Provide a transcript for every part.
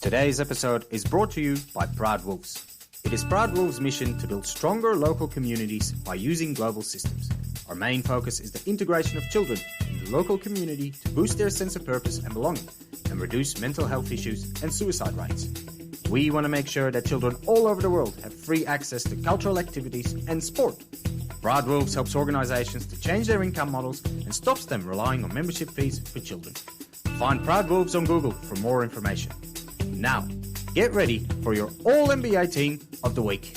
Today's episode is brought to you by Proud Wolves. It is Proud Wolves' mission to build stronger local communities by using global systems. Our main focus is the integration of children in the local community to boost their sense of purpose and belonging and reduce mental health issues and suicide rates. We want to make sure that children all over the world have free access to cultural activities and sport. Proud Wolves helps organizations to change their income models and stops them relying on membership fees for children. Find Proud Wolves on Google for more information. Now, get ready for your All-NBA Team of the Week.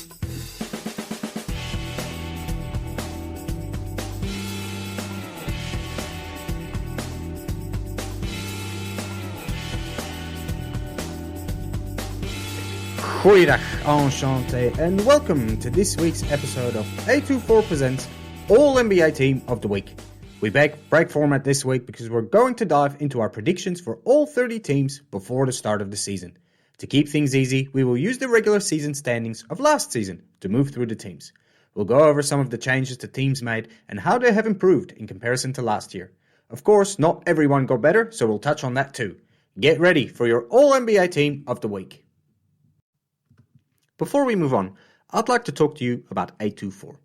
Goeiedag, enchantée, and welcome to this week's episode of A24 Presents All-NBA Team of the Week. We break format this week because we're going to dive into our predictions for all 30 teams before the start of the season. To keep things easy, we will use the regular season standings of last season to move through the teams. We'll go over some of the changes the teams made and how they have improved in comparison to last year. Of course, not everyone got better, so we'll touch on that too. Get ready for your All-NBA Team of the Week. Before we move on, I'd like to talk to you about A24.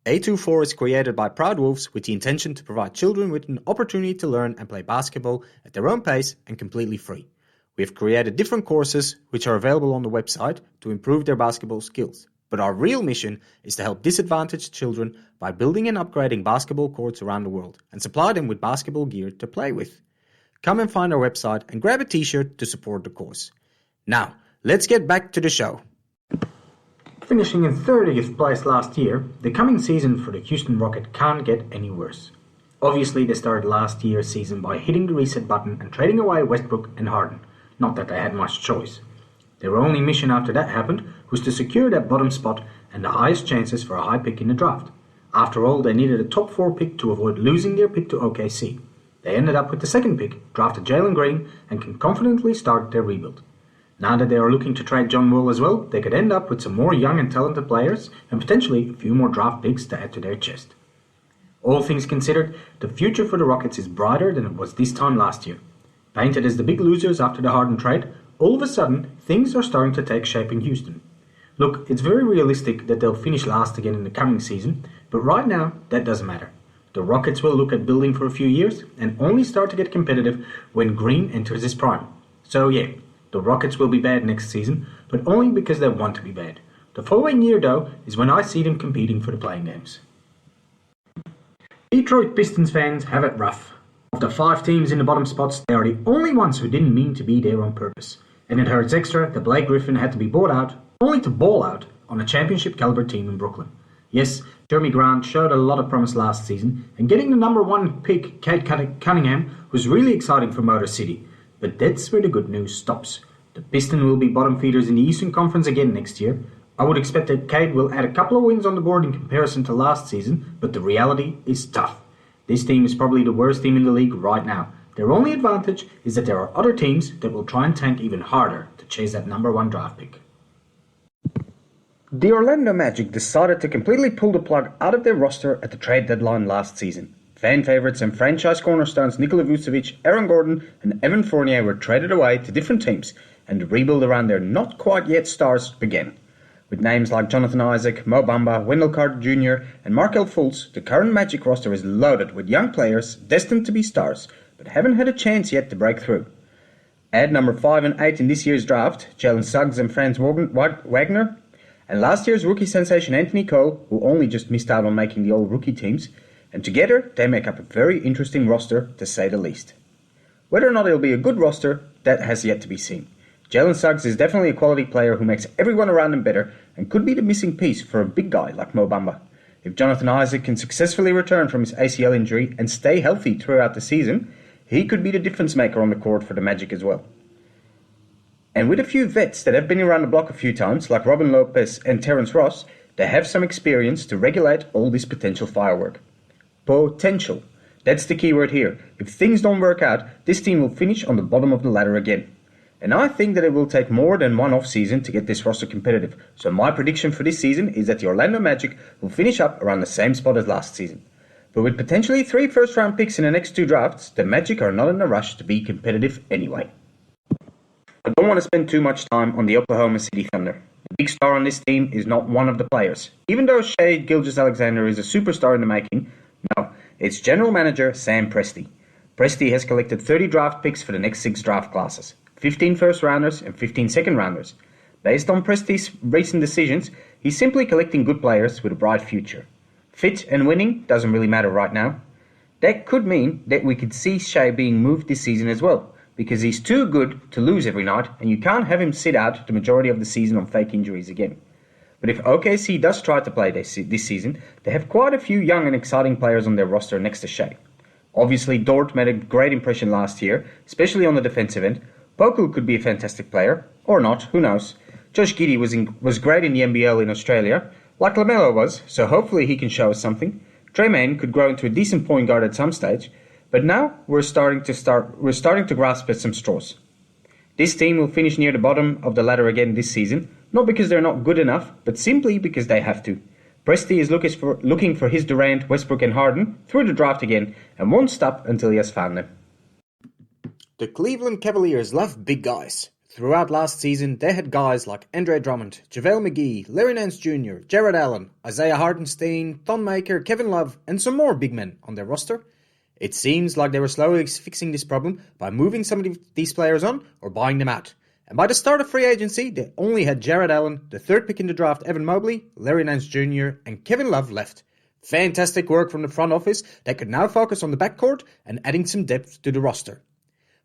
A24 is created by Proud Wolves with the intention to provide children with an opportunity to learn and play basketball at their own pace and completely free. We have created different courses which are available on the website to improve their basketball skills. But our real mission is to help disadvantaged children by building and upgrading basketball courts around the world and supply them with basketball gear to play with. Come and find our website and grab a t-shirt to support the course. Now, let's get back to the show. Finishing in 30th place last year, the coming season for the Houston Rockets can't get any worse. Obviously, they started last year's season by hitting the reset button and trading away Westbrook and Harden. Not that they had much choice. Their only mission after that happened was to secure that bottom spot and the highest chances for a high pick in the draft. After all, they needed a top 4 pick to avoid losing their pick to OKC. They ended up with the second pick, drafted Jalen Green, and can confidently start their rebuild. Now that they are looking to trade John Wall as well, they could end up with some more young and talented players and potentially a few more draft picks to add to their chest. All things considered, the future for the Rockets is brighter than it was this time last year. Painted as the big losers after the Harden trade, all of a sudden things are starting to take shape in Houston. Look, it's very realistic that they'll finish last again in the coming season, but right now that doesn't matter. The Rockets will look at building for a few years and only start to get competitive when Green enters his prime. So yeah, the Rockets will be bad next season, but only because they want to be bad. The following year, though, is when I see them competing for the playing games. Detroit Pistons fans have it rough. Of the 5 teams in the bottom spots, they are the only ones who didn't mean to be there on purpose. And it hurts extra that Blake Griffin had to be bought out, only to ball out on a championship caliber team in Brooklyn. Yes, Jeremy Grant showed a lot of promise last season, and getting the number 1 pick, Cade Cunningham, was really exciting for Motor City. But that's where the good news stops. The Pistons will be bottom feeders in the Eastern Conference again next year. I would expect that Cade will add a couple of wins on the board in comparison to last season, but the reality is tough. This team is probably the worst team in the league right now. Their only advantage is that there are other teams that will try and tank even harder to chase that number 1 draft pick. The Orlando Magic decided to completely pull the plug out of their roster at the trade deadline last season. Fan favourites and franchise cornerstones Nikola Vucevic, Aaron Gordon and Evan Fournier were traded away to different teams, and the rebuild around their not-quite-yet stars began. With names like Jonathan Isaac, Mo Bamba, Wendell Carter Jr. and Markelle Fultz, the current Magic roster is loaded with young players destined to be stars, but haven't had a chance yet to break through. Add number 5 and 8 in this year's draft, Jalen Suggs and Franz Wagner, and last year's rookie sensation Anthony Cole, who only just missed out on making the all-rookie teams, and together they make up a very interesting roster, to say the least. Whether or not it'll be a good roster, that has yet to be seen. Jalen Suggs is definitely a quality player who makes everyone around him better and could be the missing piece for a big guy like Mo Bamba. If Jonathan Isaac can successfully return from his ACL injury and stay healthy throughout the season, he could be the difference maker on the court for the Magic as well. And with a few vets that have been around the block a few times, like Robin Lopez and Terrence Ross, they have some experience to regulate all this potential firework. Potential. That's the key word here. If things don't work out, this team will finish on the bottom of the ladder again. And I think that it will take more than one off-season to get this roster competitive. So my prediction for this season is that the Orlando Magic will finish up around the same spot as last season. But with potentially 3 first-round picks in the next 2 drafts, the Magic are not in a rush to be competitive anyway. I don't want to spend too much time on the Oklahoma City Thunder. The big star on this team is not one of the players. Even though Shai Gilgeous-Alexander is a superstar in the making, no, it's general manager Sam Presti. Presti has collected 30 draft picks for the next 6 draft classes, 15 first rounders and 15 second rounders. Based on Presti's recent decisions, he's simply collecting good players with a bright future. Fit and winning doesn't really matter right now. That could mean that we could see Shai being moved this season as well, because he's too good to lose every night and you can't have him sit out the majority of the season on fake injuries again. But if OKC does try to play this season, they have quite a few young and exciting players on their roster next to Shai. Obviously, Dort made a great impression last year, especially on the defensive end. Poku could be a fantastic player, or not, who knows. Josh Giddey was great in the NBL in Australia, like LaMelo was, so hopefully he can show us something. Tremaine could grow into a decent point guard at some stage, but now we're starting to grasp at some straws. This team will finish near the bottom of the ladder again this season, not because they're not good enough, but simply because they have to. Presti is looking for his Durant, Westbrook and Harden through the draft again and won't stop until he has found them. The Cleveland Cavaliers love big guys. Throughout last season, they had guys like Andre Drummond, JaVale McGee, Larry Nance Jr., Jared Allen, Isaiah Hartenstein, Thon Maker, Kevin Love, and some more big men on their roster. It seems like they were slowly fixing this problem by moving some of these players on or buying them out. And by the start of free agency, they only had Jared Allen, the third pick in the draft Evan Mobley, Larry Nance Jr., and Kevin Love left. Fantastic work from the front office that could now focus on the backcourt and adding some depth to the roster.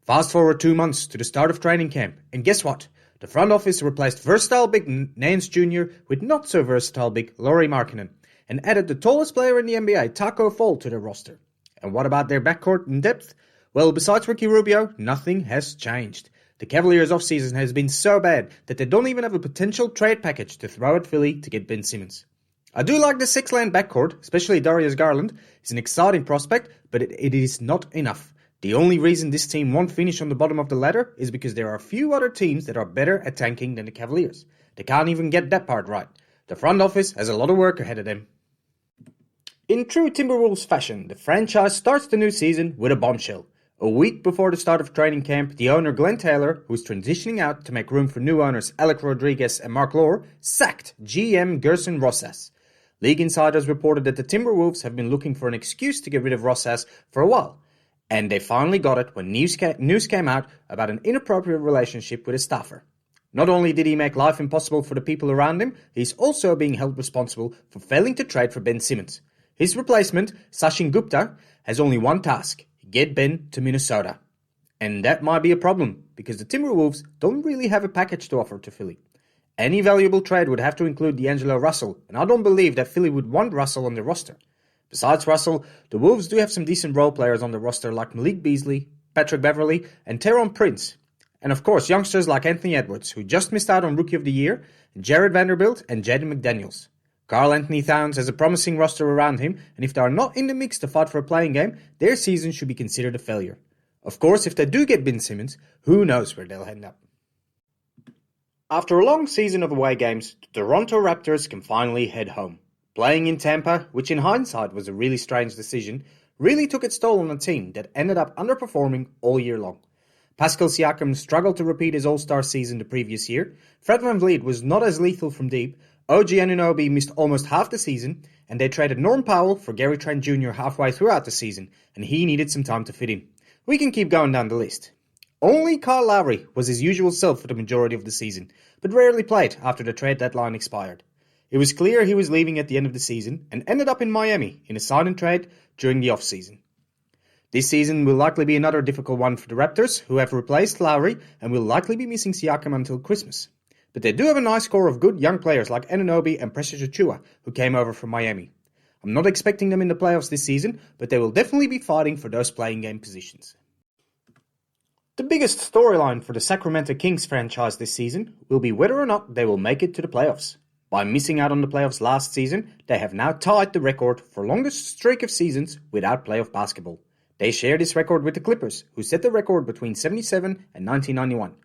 Fast forward 2 months to the start of training camp, and guess what? The front office replaced versatile big Nance Jr. with not so versatile big Lauri Markkanen, and added the tallest player in the NBA, Taco Fall, to their roster. And what about their backcourt in depth? Well, besides Ricky Rubio, nothing has changed. The Cavaliers' offseason has been so bad that they don't even have a potential trade package to throw at Philly to get Ben Simmons. I do like the six-man backcourt, especially Darius Garland. He's an exciting prospect, but it is not enough. The only reason this team won't finish on the bottom of the ladder is because there are a few other teams that are better at tanking than the Cavaliers. They can't even get that part right. The front office has a lot of work ahead of them. In true Timberwolves fashion, the franchise starts the new season with a bombshell. A week before the start of training camp, the owner Glenn Taylor, who is transitioning out to make room for new owners Alec Rodriguez and Mark Lore, sacked GM Gerson Rosas. League insiders reported that the Timberwolves have been looking for an excuse to get rid of Rosas for a while. And they finally got it when news came out about an inappropriate relationship with a staffer. Not only did he make life impossible for the people around him, he's also being held responsible for failing to trade for Ben Simmons. His replacement, Sachin Gupta, has only one task: get Ben to Minnesota. And that might be a problem, because the Timberwolves don't really have a package to offer to Philly. Any valuable trade would have to include D'Angelo Russell, and I don't believe that Philly would want Russell on their roster. Besides Russell, the Wolves do have some decent role players on the roster like Malik Beasley, Patrick Beverley, and Taurean Prince. And of course, youngsters like Anthony Edwards, who just missed out on Rookie of the Year, Jared Vanderbilt, and Jaden McDaniels. Karl Anthony Towns has a promising roster around him, and if they are not in the mix to fight for a playing game, their season should be considered a failure. Of course, if they do get Ben Simmons, who knows where they'll end up. After a long season of away games, the Toronto Raptors can finally head home. Playing in Tampa, which in hindsight was a really strange decision, really took its toll on a team that ended up underperforming all year long. Pascal Siakam struggled to repeat his All-Star season the previous year, Fred VanVleet was not as lethal from deep, OG Anunoby missed almost half the season, and they traded Norm Powell for Gary Trent Jr. halfway throughout the season, and he needed some time to fit in. We can keep going down the list. Only Kyle Lowry was his usual self for the majority of the season, but rarely played after the trade deadline expired. It was clear he was leaving at the end of the season and ended up in Miami in a sign and trade during the off-season. This season will likely be another difficult one for the Raptors, who have replaced Lowry and will likely be missing Siakam until Christmas. But they do have a nice core of good young players like Anunoby and Precious Achiuwa, who came over from Miami. I'm not expecting them in the playoffs this season, but they will definitely be fighting for those playing game positions. The biggest storyline for the Sacramento Kings franchise this season will be whether or not they will make it to the playoffs. By missing out on the playoffs last season, they have now tied the record for longest streak of seasons without playoff basketball. They share this record with the Clippers, who set the record between 1977 and 1991.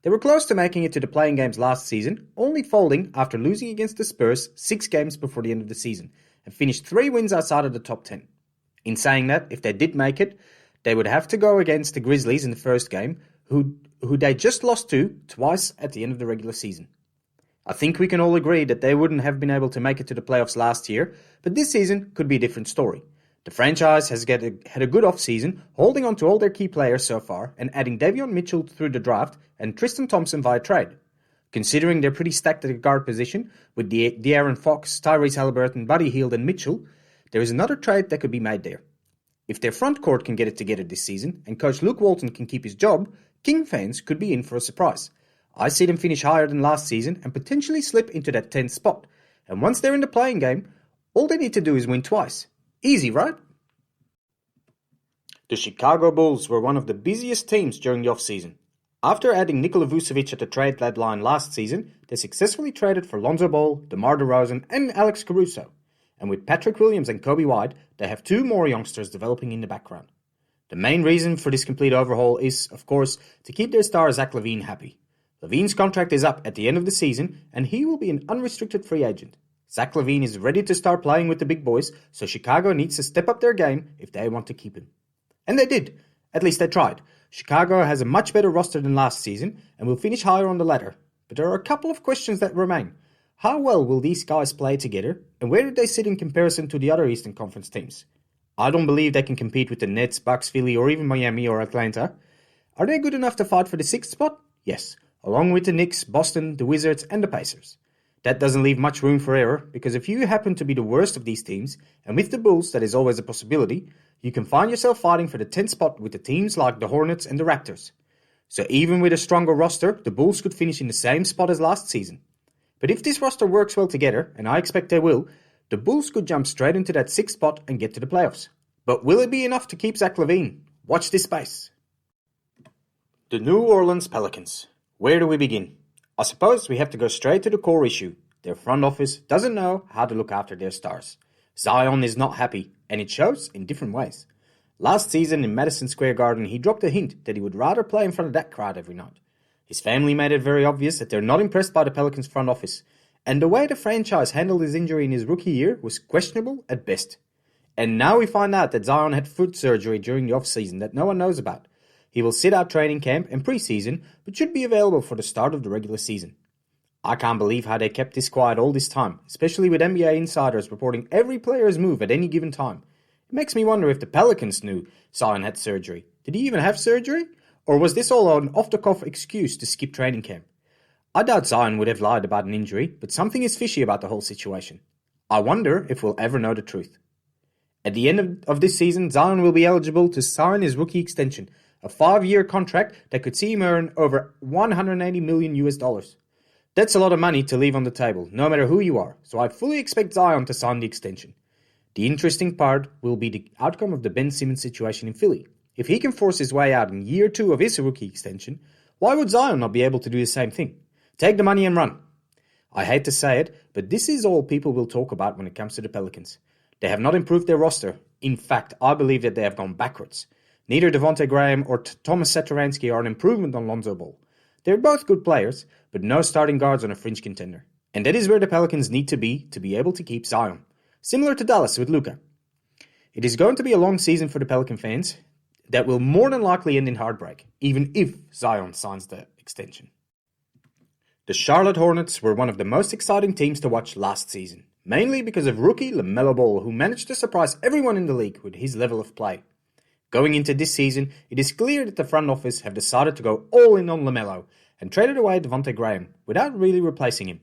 They were close to making it to the playing games last season, only folding after losing against the Spurs 6 games before the end of the season, and finished 3 wins outside of the top 10. In saying that, if they did make it, they would have to go against the Grizzlies in the first game, who who they just lost to twice at the end of the regular season. I think we can all agree that they wouldn't have been able to make it to the playoffs last year, but this season could be a different story. The franchise has had a good off-season, holding on to all their key players so far and adding Davion Mitchell through the draft and Tristan Thompson via trade. Considering they're pretty stacked at the guard position, with De'Aaron Fox, Tyrese Haliburton, Buddy Hield and Mitchell, there is another trade that could be made there. If their front court can get it together this season and coach Luke Walton can keep his job, King fans could be in for a surprise. I see them finish higher than last season and potentially slip into that 10th spot. And once they're in the playing game, all they need to do is win twice. Easy, right? The Chicago Bulls were one of the busiest teams during the offseason. After adding Nikola Vucevic at the trade deadline last season, they successfully traded for Lonzo Ball, DeMar DeRozan and Alex Caruso. And with Patrick Williams and Kobe White, they have two more youngsters developing in the background. The main reason for this complete overhaul is, of course, to keep their star Zach LaVine happy. LaVine's contract is up at the end of the season, and he will be an unrestricted free agent. Zach LaVine is ready to start playing with the big boys, so Chicago needs to step up their game if they want to keep him. And they did. At least they tried. Chicago has a much better roster than last season, and will finish higher on the ladder. But there are a couple of questions that remain. How well will these guys play together, and where do they sit in comparison to the other Eastern Conference teams? I don't believe they can compete with the Nets, Bucks, Philly, or even Miami or Atlanta. Are they good enough to fight for the 6th spot? Yes. Along with the Knicks, Boston, the Wizards and the Pacers. That doesn't leave much room for error, because if you happen to be the worst of these teams, and with the Bulls that is always a possibility, you can find yourself fighting for the 10th spot with the teams like the Hornets and the Raptors. So even with a stronger roster, the Bulls could finish in the same spot as last season. But if this roster works well together, and I expect they will, the Bulls could jump straight into that 6th spot and get to the playoffs. But will it be enough to keep Zach LaVine? Watch this space. The New Orleans Pelicans. Where do we begin? I suppose we have to go straight to the core issue. Their front office doesn't know how to look after their stars. Zion is not happy, and it shows in different ways. Last season in Madison Square Garden, he dropped a hint that he would rather play in front of that crowd every night. His family made it very obvious that they're not impressed by the Pelicans front office, and the way the franchise handled his injury in his rookie year was questionable at best. And now we find out that Zion had foot surgery during the offseason that no one knows about. He will sit out training camp and preseason, but should be available for the start of the regular season. I can't believe how they kept this quiet all this time, especially with NBA insiders reporting every player's move at any given time. It makes me wonder if the Pelicans knew Zion had surgery. Did he even have surgery? Or was this all an off-the-cuff excuse to skip training camp? I doubt Zion would have lied about an injury, but something is fishy about the whole situation. I wonder if we'll ever know the truth. At the end of this season, Zion will be eligible to sign his rookie extension, a 5-year contract that could see him earn over $180 million. That's a lot of money to leave on the table, no matter who you are, so I fully expect Zion to sign the extension. The interesting part will be the outcome of the Ben Simmons situation in Philly. If he can force his way out in year 2 of his rookie extension, why would Zion not be able to do the same thing? Take the money and run. I hate to say it, but this is all people will talk about when it comes to the Pelicans. They have not improved their roster. In fact, I believe that they have gone backwards. Neither Devontae Graham or Thomas Satoransky are an improvement on Lonzo Ball. They're both good players, but no starting guards on a fringe contender. And that is where the Pelicans need to be able to keep Zion. Similar to Dallas with Luka. It is going to be a long season for the Pelican fans that will more than likely end in heartbreak, even if Zion signs the extension. The Charlotte Hornets were one of the most exciting teams to watch last season, mainly because of rookie LaMelo Ball, who managed to surprise everyone in the league with his level of play. Going into this season, it is clear that the front office have decided to go all in on LaMelo and traded away Devontae Graham without really replacing him.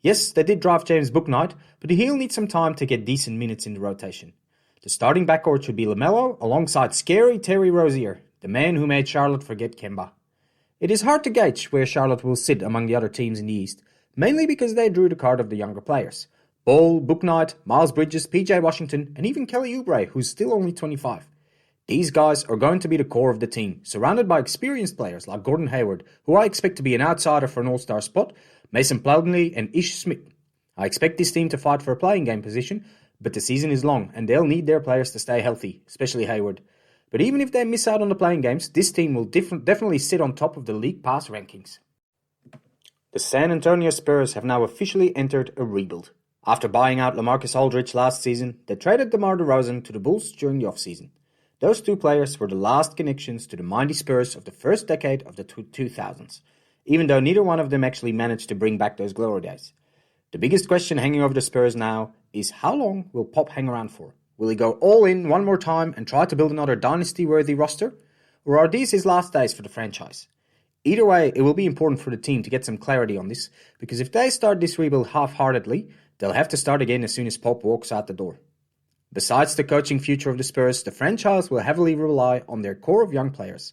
Yes, they did draft James Bouknight, but he'll need some time to get decent minutes in the rotation. The starting backcourt should be LaMelo alongside scary Terry Rozier, the man who made Charlotte forget Kemba. It is hard to gauge where Charlotte will sit among the other teams in the East, mainly because they drew the card of the younger players. Ball, Bouknight, Miles Bridges, PJ Washington, and even Kelly Oubre, who's still only 25. These guys are going to be the core of the team, surrounded by experienced players like Gordon Hayward, who I expect to be an outsider for an all-star spot, Mason Plumlee and Ish Smith. I expect this team to fight for a playing game position, but the season is long and they'll need their players to stay healthy, especially Hayward. But even if they miss out on the playing games, this team will definitely sit on top of the league pass rankings. The San Antonio Spurs have now officially entered a rebuild. After buying out LaMarcus Aldridge last season, they traded DeMar DeRozan to the Bulls during the offseason. Those two players were the last connections to the mighty Spurs of the first decade of the 2000s, even though neither one of them actually managed to bring back those glory days. The biggest question hanging over the Spurs now is how long will Pop hang around for? Will he go all in one more time and try to build another dynasty-worthy roster? Or are these his last days for the franchise? Either way, it will be important for the team to get some clarity on this, because if they start this rebuild half-heartedly, they'll have to start again as soon as Pop walks out the door. Besides the coaching future of the Spurs, the franchise will heavily rely on their core of young players.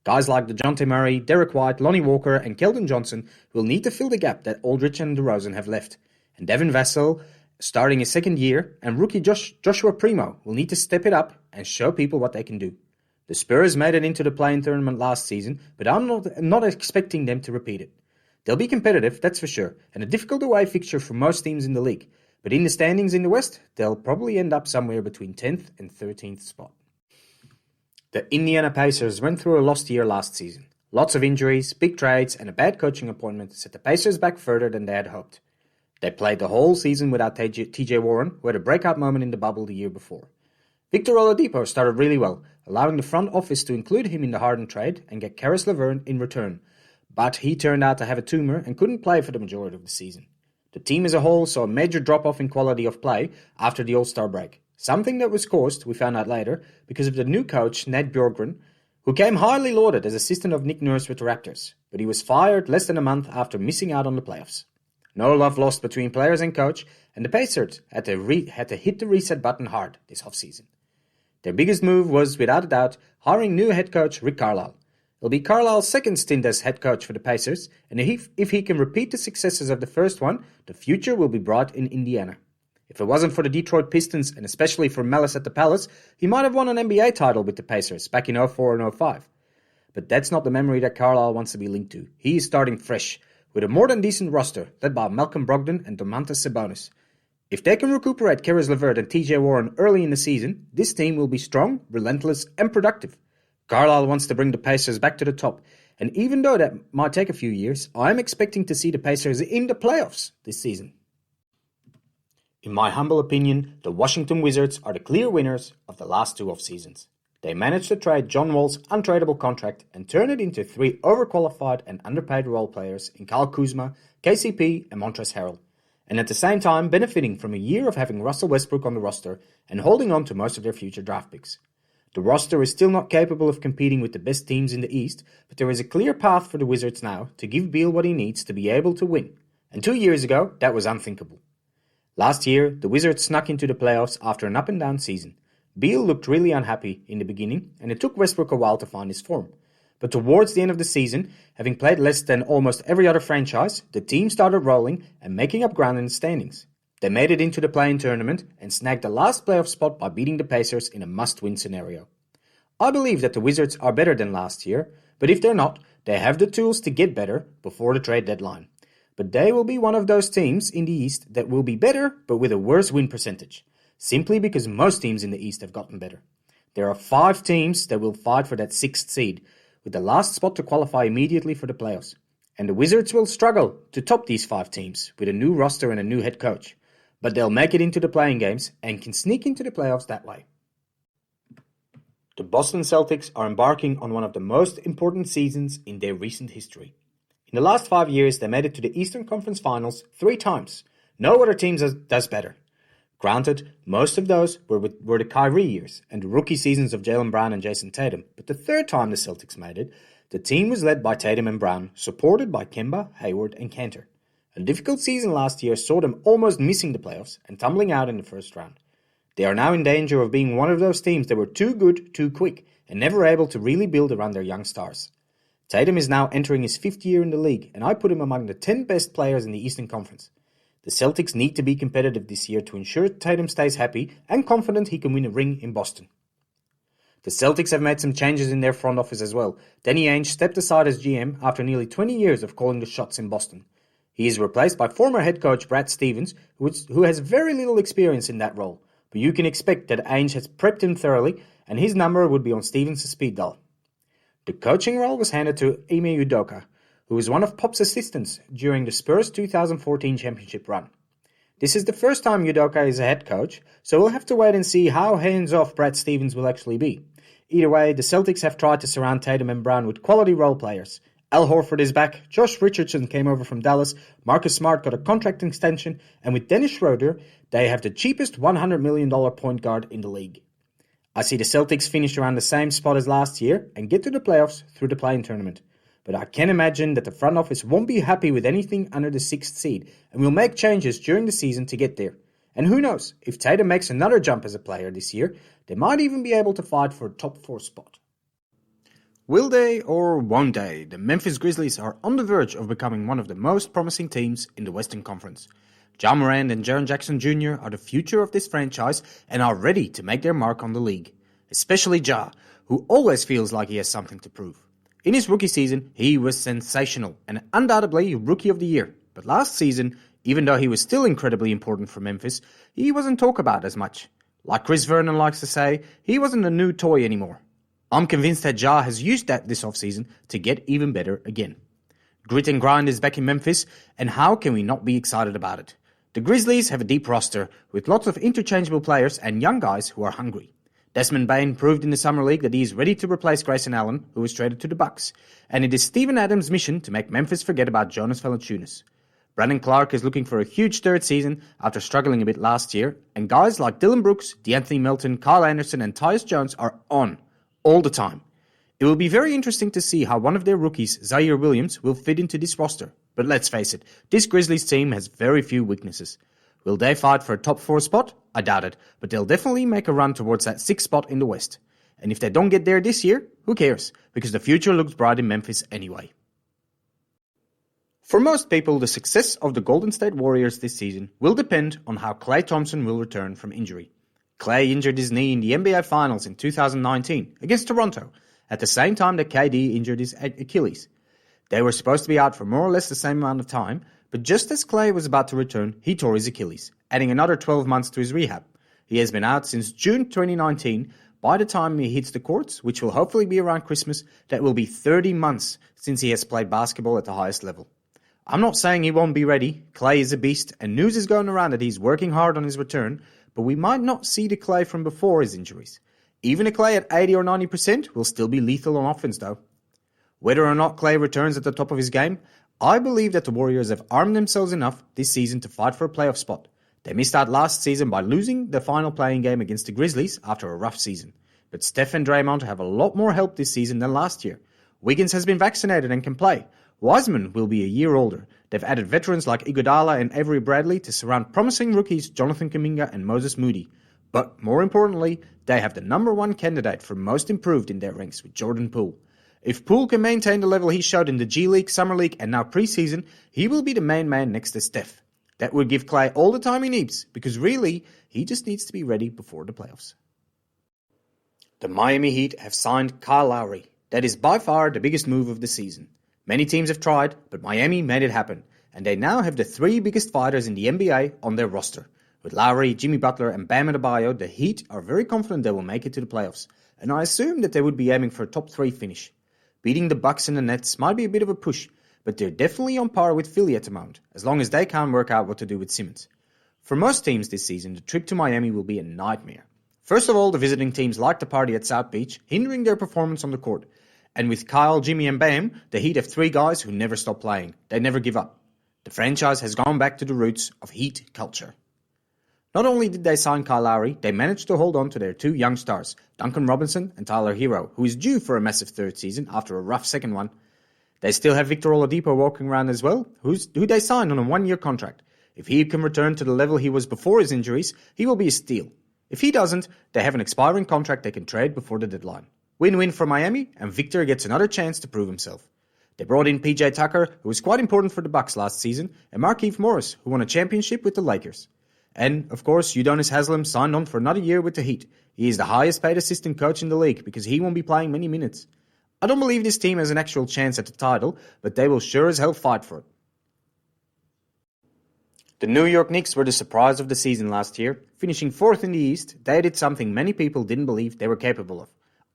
Guys like DeJounte Murray, Derek White, Lonnie Walker and Keldon Johnson will need to fill the gap that Aldridge and DeRozan have left. And Devin Vassell, starting his second year, and rookie Joshua Primo will need to step it up and show people what they can do. The Spurs made it into the play-in tournament last season, but I'm not expecting them to repeat it. They'll be competitive, that's for sure, and a difficult away fixture for most teams in the league. But in the standings in the West, they'll probably end up somewhere between 10th and 13th spot. The Indiana Pacers went through a lost year last season. Lots of injuries, big trades, and a bad coaching appointment set the Pacers back further than they had hoped. They played the whole season without TJ Warren, who had a breakout moment in the bubble the year before. Victor Oladipo started really well, allowing the front office to include him in the Harden trade and get Caris LeVert in return. But he turned out to have a tumor and couldn't play for the majority of the season. The team as a whole saw a major drop-off in quality of play after the All-Star break. Something that was caused, we found out later, because of the new coach, Ned Bjorkgren, who came highly lauded as assistant of Nick Nurse with the Raptors, but he was fired less than a month after missing out on the playoffs. No love lost between players and coach, and the Pacers had to hit the reset button hard this offseason. Their biggest move was, without a doubt, hiring new head coach Rick Carlisle. It'll be Carlisle's second stint as head coach for the Pacers, and if he can repeat the successes of the first one, the future will be bright in Indiana. If it wasn't for the Detroit Pistons, and especially for Malice at the Palace, he might have won an NBA title with the Pacers back in 04 and 05. But that's not the memory that Carlisle wants to be linked to. He is starting fresh, with a more than decent roster, led by Malcolm Brogdon and Domantas Sabonis. If they can recuperate Caris LeVert and TJ Warren early in the season, this team will be strong, relentless, and productive. Carlisle wants to bring the Pacers back to the top, and even though that might take a few years, I'm expecting to see the Pacers in the playoffs this season. In my humble opinion, the Washington Wizards are the clear winners of the last two off-seasons. They managed to trade John Wall's untradeable contract and turn it into three overqualified and underpaid role players in Kyle Kuzma, KCP, and Montrezl Harrell, and at the same time benefiting from a year of having Russell Westbrook on the roster and holding on to most of their future draft picks. The roster is still not capable of competing with the best teams in the East, but there is a clear path for the Wizards now to give Beal what he needs to be able to win. And 2 years ago, that was unthinkable. Last year, the Wizards snuck into the playoffs after an up-and-down season. Beal looked really unhappy in the beginning, and it took Westbrook a while to find his form. But towards the end of the season, having played less than almost every other franchise, the team started rolling and making up ground in the standings. They made it into the play-in tournament and snagged the last playoff spot by beating the Pacers in a must-win scenario. I believe that the Wizards are better than last year, but if they're not, they have the tools to get better before the trade deadline. But they will be one of those teams in the East that will be better but with a worse win percentage, simply because most teams in the East have gotten better. There are 5 teams that will fight for that 6th seed, with the last spot to qualify immediately for the playoffs. And the Wizards will struggle to top these 5 teams with a new roster and a new head coach. But they'll make it into the playing games and can sneak into the playoffs that way. The Boston Celtics are embarking on one of the most important seasons in their recent history. In the last 5 years, they made it to the Eastern Conference Finals 3 times. No other team does better. Granted, most of those were the Kyrie years and the rookie seasons of Jaylen Brown and Jason Tatum, but the 3rd time the Celtics made it, the team was led by Tatum and Brown, supported by Kemba, Hayward, and Kanter. A difficult season last year saw them almost missing the playoffs and tumbling out in the first round. They are now in danger of being one of those teams that were too good, too quick, and never able to really build around their young stars. Tatum is now entering his 5th year in the league, and I put him among the 10 best players in the Eastern Conference. The Celtics need to be competitive this year to ensure Tatum stays happy and confident he can win a ring in Boston. The Celtics have made some changes in their front office as well. Danny Ainge stepped aside as GM after nearly 20 years of calling the shots in Boston. He is replaced by former head coach Brad Stevens, who has very little experience in that role, but you can expect that Ainge has prepped him thoroughly, and his number would be on Stevens' speed dial. The coaching role was handed to Ime Udoka, who was one of Pop's assistants during the Spurs' 2014 championship run. This is the first time Udoka is a head coach, so we'll have to wait and see how hands-off Brad Stevens will actually be. Either way, the Celtics have tried to surround Tatum and Brown with quality role players. Al Horford is back, Josh Richardson came over from Dallas, Marcus Smart got a contract extension, and with Dennis Schroeder, they have the cheapest $100 million point guard in the league. I see the Celtics finish around the same spot as last year and get to the playoffs through the play-in tournament. But I can imagine that the front office won't be happy with anything under the 6th seed and will make changes during the season to get there. And who knows, if Tatum makes another jump as a player this year, they might even be able to fight for a top 4 spot. Will they or won't they? The Memphis Grizzlies are on the verge of becoming one of the most promising teams in the Western Conference. Ja Morant and Jaren Jackson Jr. are the future of this franchise and are ready to make their mark on the league. Especially Ja, who always feels like he has something to prove. In his rookie season, he was sensational and undoubtedly Rookie of the Year. But last season, even though he was still incredibly important for Memphis, he wasn't talked about as much. Like Chris Vernon likes to say, he wasn't a new toy anymore. I'm convinced that Ja has used that this offseason to get even better again. Grit and grind is back in Memphis, and how can we not be excited about it? The Grizzlies have a deep roster with lots of interchangeable players and young guys who are hungry. Desmond Bane proved in the Summer League that he is ready to replace Grayson Allen, who was traded to the Bucks, and it is Steven Adams' mission to make Memphis forget about Jonas Valanciunas. Brandon Clark is looking for a huge third season after struggling a bit last year, and guys like Dylan Brooks, DeAnthony Melton, Kyle Anderson, and Tyus Jones are on all the time. It will be very interesting to see how one of their rookies, Zaire Williams, will fit into this roster. But let's face it, this Grizzlies team has very few weaknesses. Will they fight for a top 4 spot? I doubt it, but they'll definitely make a run towards that 6th spot in the West. And if they don't get there this year, who cares? Because the future looks bright in Memphis anyway. For most people, the success of the Golden State Warriors this season will depend on how Klay Thompson will return from injury. Klay injured his knee in the NBA Finals in 2019 against Toronto, at the same time that KD injured his Achilles. They were supposed to be out for more or less the same amount of time, but just as Klay was about to return, he tore his Achilles, adding another 12 months to his rehab. He has been out since June 2019. By the time he hits the courts, which will hopefully be around Christmas, that will be 30 months since he has played basketball at the highest level. I'm not saying he won't be ready. Klay is a beast, and news is going around that he's working hard on his return, but we might not see the Klay from before his injuries. Even a Klay at 80 or 90% will still be lethal on offense though. Whether or not Klay returns at the top of his game, I believe that the Warriors have armed themselves enough this season to fight for a playoff spot. They missed out last season by losing the final playing game against the Grizzlies after a rough season. But Steph and Draymond have a lot more help this season than last year. Wiggins has been vaccinated and can play. Wiseman will be a year older. They've added veterans like Iguodala and Avery Bradley to surround promising rookies Jonathan Kuminga and Moses Moody. But more importantly, they have the number 1 candidate for most improved in their ranks with Jordan Poole. If Poole can maintain the level he showed in the G League, Summer League and now preseason, he will be the main man next to Steph. That would give Klay all the time he needs, because really, he just needs to be ready before the playoffs. The Miami Heat have signed Kyle Lowry. That is by far the biggest move of the season. Many teams have tried, but Miami made it happen, and they now have the 3 biggest fighters in the NBA on their roster. With Lowry, Jimmy Butler and Bam Adebayo, the Heat are very confident they will make it to the playoffs, and I assume that they would be aiming for a top 3 finish. Beating the Bucks and the Nets might be a bit of a push, but they're definitely on par with Philly at the moment, as long as they can't work out what to do with Simmons. For most teams this season, the trip to Miami will be a nightmare. First of all, the visiting teams like to party at South Beach, hindering their performance on the court. And with Kyle, Jimmy and Bam, the Heat have 3 guys who never stop playing. They never give up. The franchise has gone back to the roots of Heat culture. Not only did they sign Kyle Lowry, they managed to hold on to their 2 young stars, Duncan Robinson and Tyler Hero, who is due for a massive third season after a rough second one. They still have Victor Oladipo walking around as well, who they signed on a 1-year contract. If he can return to the level he was before his injuries, he will be a steal. If he doesn't, they have an expiring contract they can trade before the deadline. Win-win for Miami, and Victor gets another chance to prove himself. They brought in PJ Tucker, who was quite important for the Bucks last season, and Markieff Morris, who won a championship with the Lakers. And, of course, Udonis Haslem signed on for another year with the Heat. He is the highest paid assistant coach in the league because he won't be playing many minutes. I don't believe this team has an actual chance at the title, but they will sure as hell fight for it. The New York Knicks were the surprise of the season last year. Finishing 4th in the East, they did something many people didn't believe they were capable of.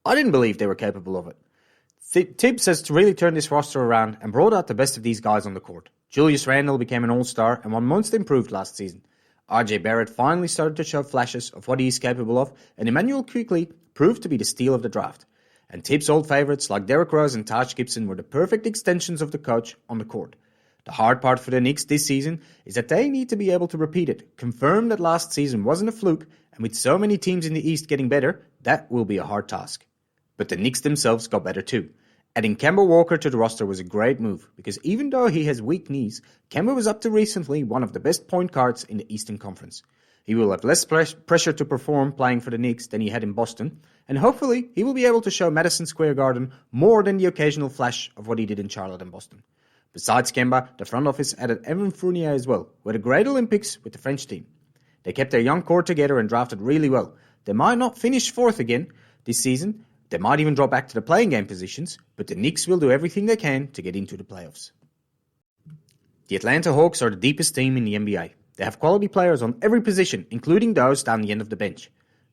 I didn't believe they were capable of it. Tibbs has really turned this roster around and brought out the best of these guys on the court. Julius Randle became an all-star and one most improved last season. RJ Barrett finally started to show flashes of what he is capable of, and Emmanuel Quickley proved to be the steal of the draft, and Tips' old favourites like Derrick Rose and Taj Gibson were the perfect extensions of the coach on the court. The hard part for the Knicks this season is that they need to be able to repeat it, confirm that last season wasn't a fluke, and with so many teams in the East getting better, that will be a hard task. But the Knicks themselves got better too. Adding Kemba Walker to the roster was a great move, because even though he has weak knees, Kemba was up to recently one of the best point guards in the Eastern Conference. He will have less pressure to perform playing for the Knicks than he had in Boston, and hopefully he will be able to show Madison Square Garden more than the occasional flash of what he did in Charlotte and Boston. Besides Kemba, the front office added Evan Fournier as well, who had a great Olympics with the French team. They kept their young core together and drafted really well. They might not finish fourth again this season. They might even drop back to the playing game positions, but the Knicks will do everything they can to get into the playoffs. The Atlanta Hawks are the deepest team in the NBA. They have quality players on every position, including those down the end of the bench.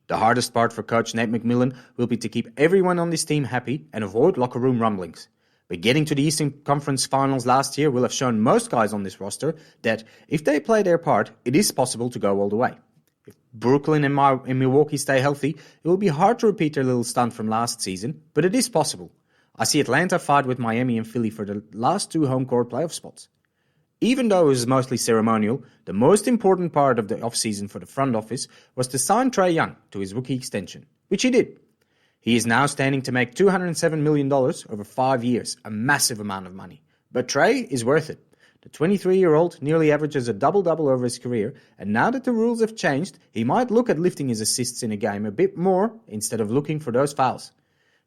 The hardest part for coach Nate McMillan will be to keep everyone on this team happy and avoid locker room rumblings. But getting to the Eastern Conference Finals last year will have shown most guys on this roster that if they play their part, it is possible to go all the way. If Brooklyn and Milwaukee stay healthy, it will be hard to repeat their little stunt from last season, but it is possible. I see Atlanta fight with Miami and Philly for the last two home court playoff spots. Even though it was mostly ceremonial, the most important part of the offseason for the front office was to sign Trae Young to his rookie extension, which he did. He is now standing to make $207 million over 5 years, a massive amount of money. But Trae is worth it. The 23-year-old nearly averages a double-double over his career, and now that the rules have changed, he might look at lifting his assists in a game a bit more instead of looking for those fouls.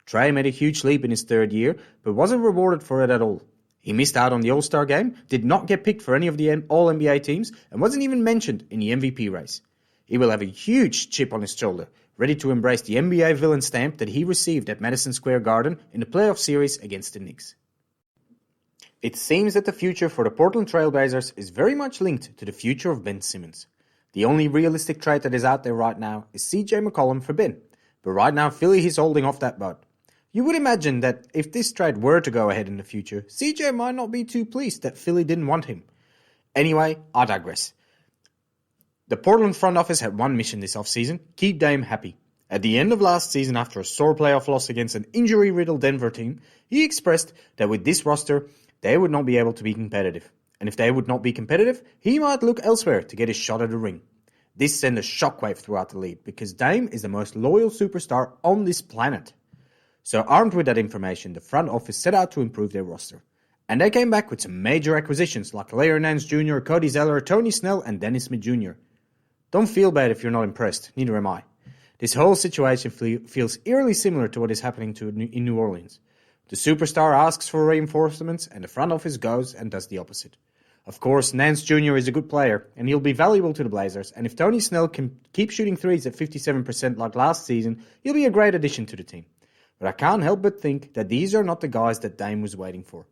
Trae made a huge leap in his third year, but wasn't rewarded for it at all. He missed out on the All-Star game, did not get picked for any of the All-NBA teams, and wasn't even mentioned in the MVP race. He will have a huge chip on his shoulder, ready to embrace the NBA villain stamp that he received at Madison Square Garden in the playoff series against the Knicks. It seems that the future for the Portland Trail Blazers is very much linked to the future of Ben Simmons. The only realistic trade that is out there right now is CJ McCollum for Ben, but right now Philly is holding off that boat. You would imagine that if this trade were to go ahead in the future, CJ might not be too pleased that Philly didn't want him. Anyway, I digress. The Portland front office had one mission this offseason: keep Dame happy. At the end of last season, after a sore playoff loss against an injury-riddled Denver team, he expressed that with this roster, they would not be able to be competitive. And if they would not be competitive, he might look elsewhere to get his shot at a ring. This sent a shockwave throughout the league because Dame is the most loyal superstar on this planet. So armed with that information, the front office set out to improve their roster. And they came back with some major acquisitions like Larry Nance Jr., Cody Zeller, Tony Snell, and Dennis Smith Jr. Don't feel bad if you're not impressed, neither am I. This whole situation feels eerily similar to what is happening in New Orleans. The superstar asks for reinforcements, and the front office goes and does the opposite. Of course, Nance Jr. is a good player, and he'll be valuable to the Blazers, and if Tony Snell can keep shooting threes at 57% like last season, he'll be a great addition to the team. But I can't help but think that these are not the guys that Dame was waiting for.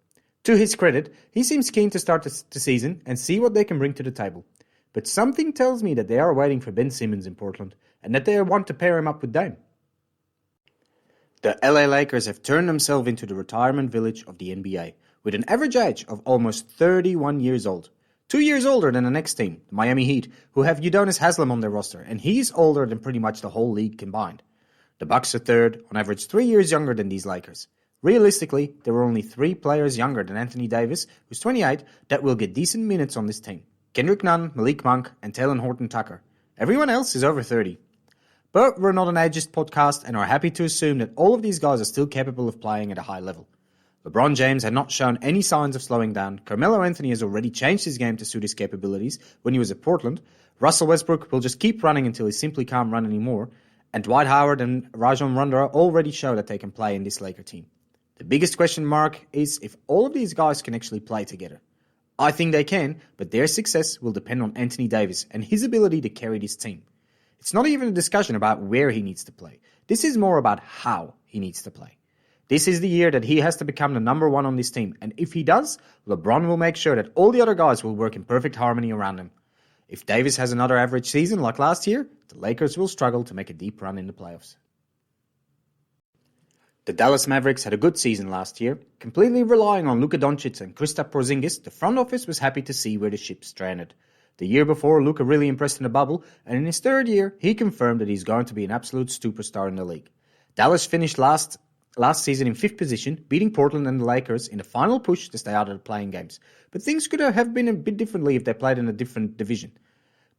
To his credit, he seems keen to start the season and see what they can bring to the table. But something tells me that they are waiting for Ben Simmons in Portland, and that they want to pair him up with Dame. The LA Lakers have turned themselves into the retirement village of the NBA, with an average age of almost 31 years old. 2 years older than the next team, the Miami Heat, who have Udonis Haslem on their roster, and he's older than pretty much the whole league combined. The Bucks are third, on average 3 years younger than these Lakers. Realistically, there are only 3 players younger than Anthony Davis, who's 28, that will get decent minutes on this team. Kendrick Nunn, Malik Monk, and Taylor Horton-Tucker. Everyone else is over 30. But we're not an ageist podcast and are happy to assume that all of these guys are still capable of playing at a high level. LeBron James had not shown any signs of slowing down. Carmelo Anthony has already changed his game to suit his capabilities when he was at Portland. Russell Westbrook will just keep running until he simply can't run anymore. And Dwight Howard and Rajon Rondo already show that they can play in this Laker team. The biggest question mark is if all of these guys can actually play together. I think they can, but their success will depend on Anthony Davis and his ability to carry this team. It's not even a discussion about where he needs to play. This is more about how he needs to play. This is the year that he has to become the number one on this team, and if he does, LeBron will make sure that all the other guys will work in perfect harmony around him. If Davis has another average season like last year, the Lakers will struggle to make a deep run in the playoffs. The Dallas Mavericks had a good season last year. Completely relying on Luka Doncic and Kristaps Porzingis, the front office was happy to see where the ship stranded. The year before, Luka really impressed in the bubble, and in his third year, he confirmed that he's going to be an absolute superstar in the league. Dallas finished last season in 5th position, beating Portland and the Lakers in the final push to stay out of the playing games. But things could have been a bit differently if they played in a different division.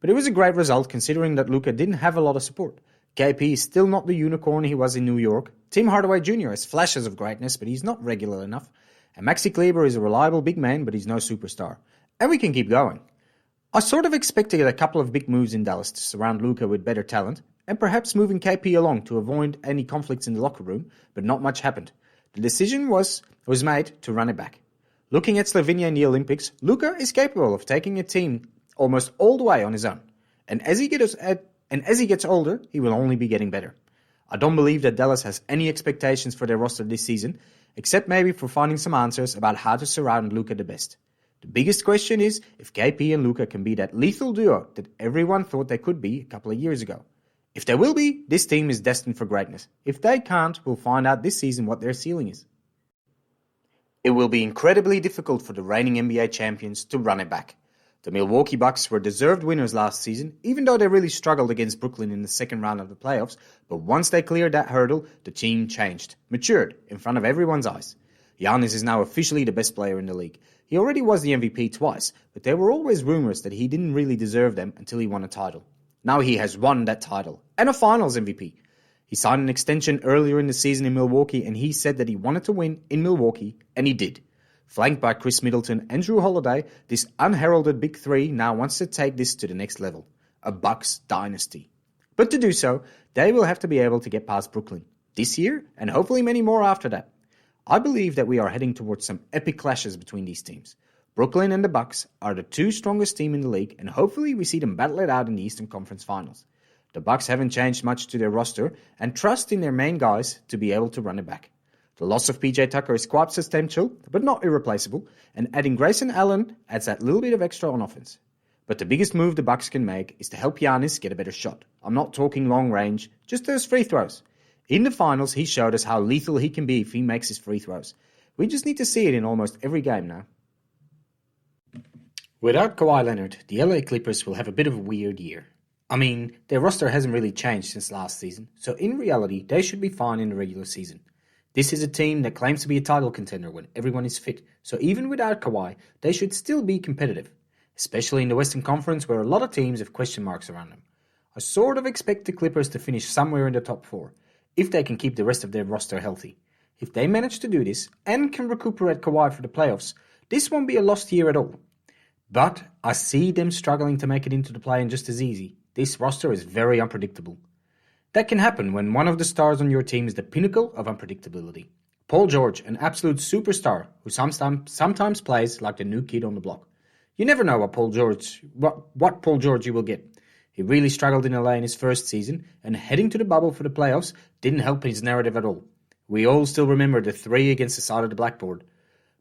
But it was a great result considering that Luka didn't have a lot of support. KP is still not the unicorn he was in New York. Tim Hardaway Jr. has flashes of greatness, but he's not regular enough. And Maxi Kleber is a reliable big man, but he's no superstar. And we can keep going. I sort of expected a couple of big moves in Dallas to surround Luka with better talent, and perhaps moving KP along to avoid any conflicts in the locker room, but not much happened. The decision was made to run it back. Looking at Slovenia in the Olympics, Luka is capable of taking a team almost all the way on his own. And as he gets older, he will only be getting better. I don't believe that Dallas has any expectations for their roster this season, except maybe for finding some answers about how to surround Luka the best. The biggest question is if KP and Luka can be that lethal duo that everyone thought they could be a couple of years ago. If they will be, this team is destined for greatness. If they can't, we'll find out this season what their ceiling is. It will be incredibly difficult for the reigning NBA champions to run it back. The Milwaukee Bucks were deserved winners last season, even though they really struggled against Brooklyn in the second round of the playoffs, but once they cleared that hurdle, the team changed, matured, in front of everyone's eyes. Giannis is now officially the best player in the league. He already was the MVP twice, but there were always rumors that he didn't really deserve them until he won a title. Now he has won that title, and a finals MVP. He signed an extension earlier in the season in Milwaukee, and he said that he wanted to win in Milwaukee, and he did. Flanked by Chris Middleton and Drew Holiday, this unheralded Big Three now wants to take this to the next level, a Bucks dynasty. But to do so, they will have to be able to get past Brooklyn this year, and hopefully many more after that. I believe that we are heading towards some epic clashes between these teams. Brooklyn and the Bucks are the two strongest teams in the league, and hopefully we see them battle it out in the Eastern Conference Finals. The Bucks haven't changed much to their roster, and trust in their main guys to be able to run it back. The loss of PJ Tucker is quite substantial, but not irreplaceable, and adding Grayson Allen adds that little bit of extra on offense. But the biggest move the Bucks can make is to help Giannis get a better shot. I'm not talking long range, just those free throws. In the finals, he showed us how lethal he can be if he makes his free throws. We just need to see it in almost every game now. Without Kawhi Leonard, the LA Clippers will have a bit of a weird year. I mean, their roster hasn't really changed since last season, so in reality, they should be fine in the regular season. This is a team that claims to be a title contender when everyone is fit, so even without Kawhi, they should still be competitive, especially in the Western Conference where a lot of teams have question marks around them. I sort of expect the Clippers to finish somewhere in the top 4, if they can keep the rest of their roster healthy. If they manage to do this, and can recuperate Kawhi for the playoffs, this won't be a lost year at all. But I see them struggling to make it into the play-in just as easy. This roster is very unpredictable. That can happen when one of the stars on your team is the pinnacle of unpredictability. Paul George, an absolute superstar who sometimes plays like the new kid on the block. You never know what Paul George you will get. He really struggled in LA in his first season, and heading to the bubble for the playoffs didn't help his narrative at all. We all still remember the 3 against the side of the blackboard.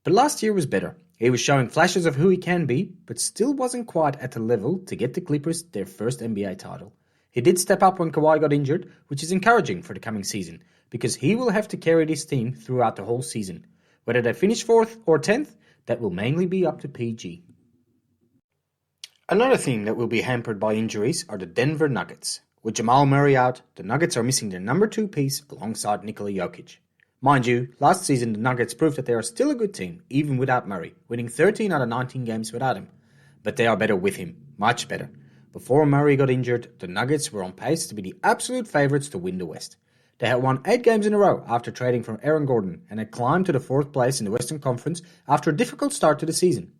But last year was better. He was showing flashes of who he can be, but still wasn't quite at the level to get the Clippers their first NBA title. He did step up when Kawhi got injured, which is encouraging for the coming season, because he will have to carry this team throughout the whole season. Whether they finish 4th or 10th, that will mainly be up to PG. Another team that will be hampered by injuries are the Denver Nuggets. With Jamal Murray out, the Nuggets are missing their number 2 piece alongside Nikola Jokic. Mind you, last season the Nuggets proved that they are still a good team, even without Murray, winning 13 out of 19 games without him. But they are better with him, much better. Before Murray got injured, the Nuggets were on pace to be the absolute favourites to win the West. They had won 8 games in a row after trading from Aaron Gordon and had climbed to the 4th place in the Western Conference after a difficult start to the season.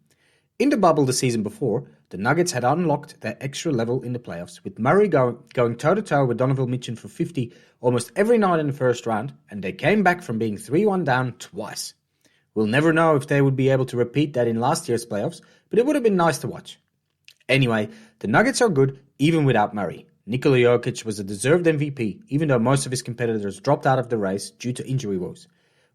In the bubble the season before, the Nuggets had unlocked their extra level in the playoffs, with Murray going toe-to-toe with Donovan Mitchell for 50 almost every night in the first round, and they came back from being 3-1 down twice. We'll never know if they would be able to repeat that in last year's playoffs, but it would have been nice to watch. Anyway, the Nuggets are good even without Murray. Nikola Jokic was a deserved MVP, even though most of his competitors dropped out of the race due to injury woes.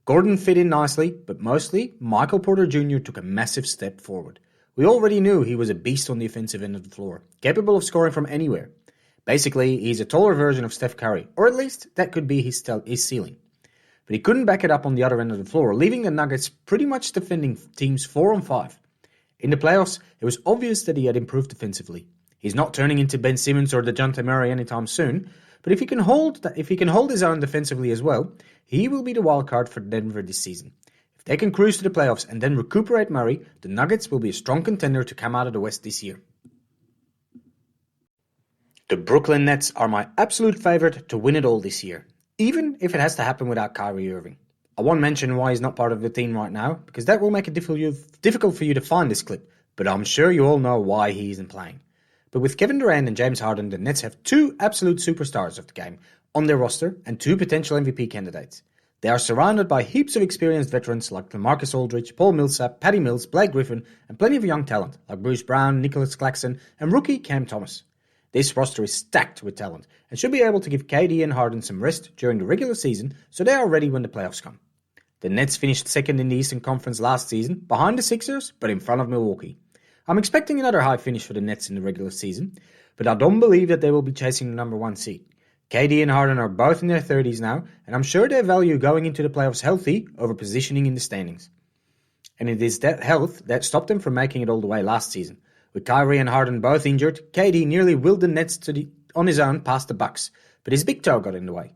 Gordon fit in nicely, but mostly, Michael Porter Jr. took a massive step forward. We already knew he was a beast on the offensive end of the floor, capable of scoring from anywhere. Basically, he's a taller version of Steph Curry, or at least that could be his ceiling. But he couldn't back it up on the other end of the floor, leaving the Nuggets pretty much defending teams 4-on-5. In the playoffs, it was obvious that he had improved defensively. He's not turning into Ben Simmons or DeJounte Murray anytime soon, But if he can hold his own defensively as well, he will be the wild card for Denver this season. If they can cruise to the playoffs and then recuperate Murray, the Nuggets will be a strong contender to come out of the West this year. The Brooklyn Nets are my absolute favorite to win it all this year, even if it has to happen without Kyrie Irving. I won't mention why he's not part of the team right now, because that will make it difficult for you to find this clip, but I'm sure you all know why he isn't playing. But with Kevin Durant and James Harden, the Nets have two absolute superstars of the game on their roster and two potential MVP candidates. They are surrounded by heaps of experienced veterans like LaMarcus Aldridge, Paul Millsap, Patty Mills, Blake Griffin, and plenty of young talent like Bruce Brown, Nicholas Claxton, and rookie Cam Thomas. This roster is stacked with talent and should be able to give KD and Harden some rest during the regular season so they are ready when the playoffs come. The Nets finished second in the Eastern Conference last season, behind the Sixers, but in front of Milwaukee. I'm expecting another high finish for the Nets in the regular season, but I don't believe that they will be chasing the number one seed. KD and Harden are both in their 30s now, and I'm sure they value going into the playoffs healthy over positioning in the standings. And it is that health that stopped them from making it all the way last season. With Kyrie and Harden both injured, KD nearly willed the Nets on his own past the Bucks, but his big toe got in the way.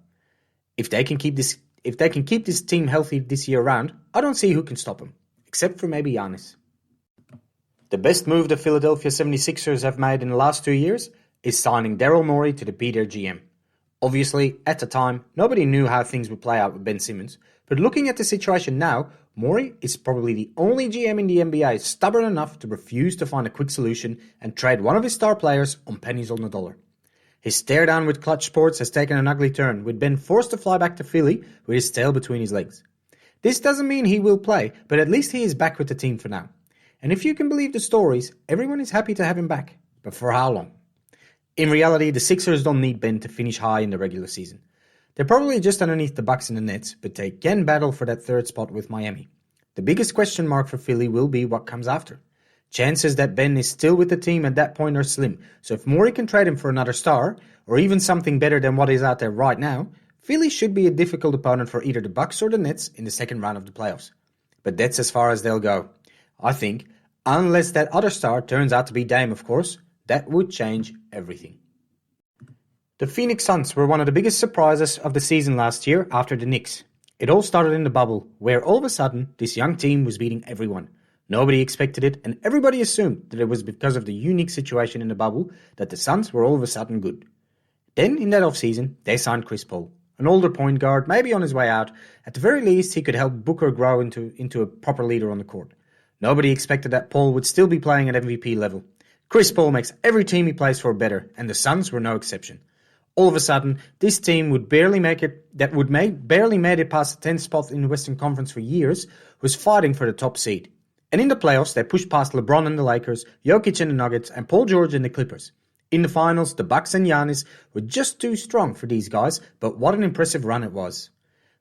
If they can keep this team healthy this year round, I don't see who can stop them, except for maybe Giannis. The best move the Philadelphia 76ers have made in the last 2 years is signing Daryl Morey to be their GM. Obviously, at the time, nobody knew how things would play out with Ben Simmons, but looking at the situation now, Morey is probably the only GM in the NBA stubborn enough to refuse to find a quick solution and trade one of his star players on pennies on the dollar. His stare down with Clutch Sports has taken an ugly turn, with Ben forced to fly back to Philly with his tail between his legs. This doesn't mean he will play, but at least he is back with the team for now. And if you can believe the stories, everyone is happy to have him back. But for how long? In reality, the Sixers don't need Ben to finish high in the regular season. They're probably just underneath the Bucks and the Nets, but they can battle for that third spot with Miami. The biggest question mark for Philly will be what comes after. Chances that Ben is still with the team at that point are slim, so if Morey can trade him for another star, or even something better than what is out there right now, Philly should be a difficult opponent for either the Bucks or the Nets in the second round of the playoffs. But that's as far as they'll go. I think, unless that other star turns out to be Dame, of course, that would change everything. The Phoenix Suns were one of the biggest surprises of the season last year after the Knicks. It all started in the bubble, where all of a sudden this young team was beating everyone. Nobody expected it, and everybody assumed that it was because of the unique situation in the bubble that the Suns were all of a sudden good. Then, in that offseason, they signed Chris Paul, an older point guard, maybe on his way out. At the very least, he could help Booker grow into a proper leader on the court. Nobody expected that Paul would still be playing at MVP level. Chris Paul makes every team he plays for better, and the Suns were no exception. All of a sudden, this team barely made it past the 10th spot in the Western Conference for years, was fighting for the top seed. And in the playoffs, they pushed past LeBron and the Lakers, Jokic and the Nuggets, and Paul George and the Clippers. In the finals, the Bucks and Giannis were just too strong for these guys, but what an impressive run it was.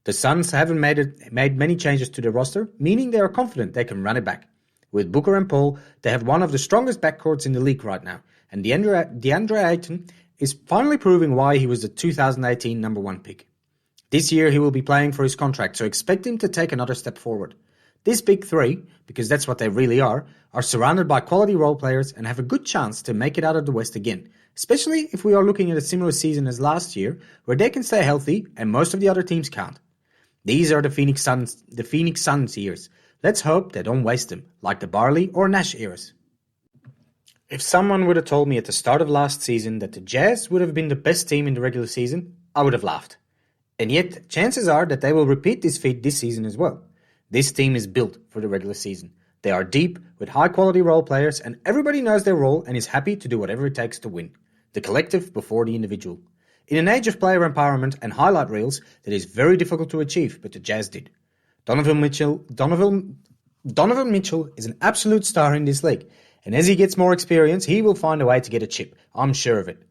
The Suns haven't made many changes to their roster, meaning they are confident they can run it back. With Booker and Paul, they have one of the strongest backcourts in the league right now, and DeAndre Ayton is finally proving why he was the 2018 number one pick. This year he will be playing for his contract, so expect him to take another step forward. This big three, because that's what they really are surrounded by quality role players and have a good chance to make it out of the West again, especially if we are looking at a similar season as last year, where they can stay healthy and most of the other teams can't. These are the Phoenix Suns years. Let's hope they don't waste them, like the Barley or Nash eras. If someone would have told me at the start of last season that the Jazz would have been the best team in the regular season, I would have laughed. And yet, chances are that they will repeat this feat this season as well. This team is built for the regular season. They are deep, with high-quality role players, and everybody knows their role and is happy to do whatever it takes to win. The collective before the individual. In an age of player empowerment and highlight reels, that is very difficult to achieve, but the Jazz did. Donovan Mitchell is an absolute star in this league, and as he gets more experience, he will find a way to get a chip. I'm sure of it.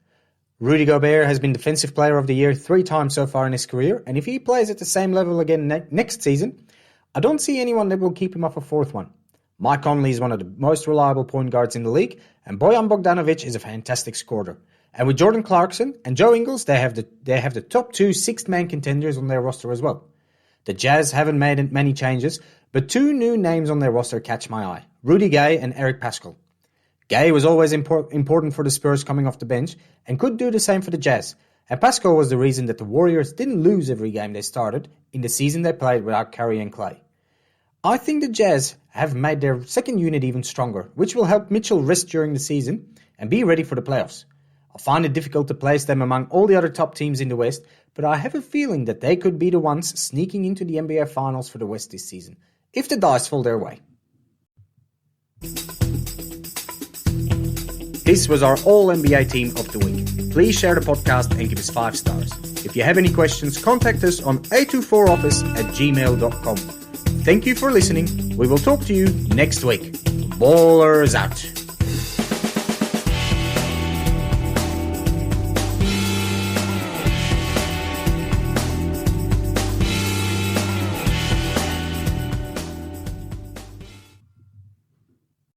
Rudy Gobert has been Defensive Player of the Year 3 times so far in his career, and if he plays at the same level again next season, I don't see anyone that will keep him off a fourth one. Mike Conley is one of the most reliable point guards in the league, and Bojan Bogdanovic is a fantastic scorer. And with Jordan Clarkson and Joe Ingles, they have the top 2 sixth-man contenders on their roster as well. The Jazz haven't made many changes, but 2 new names on their roster catch my eye, Rudy Gay and Eric Paschall. Gay was always important for the Spurs coming off the bench and could do the same for the Jazz, And Pascal was the reason that the Warriors didn't lose every game they started in the season they played without Curry and Clay. I think the Jazz have made their second unit even stronger, which will help Mitchell rest during the season and be ready for the playoffs. I find it difficult to place them among all the other top teams in the West, but I have a feeling that they could be the ones sneaking into the NBA Finals for the West this season, if the dice fall their way. This was our All-NBA Team of the Week. Please share the podcast and give us 5 stars. If you have any questions, contact us on a24office@gmail.com. Thank you for listening. We will talk to you next week. Ballers out.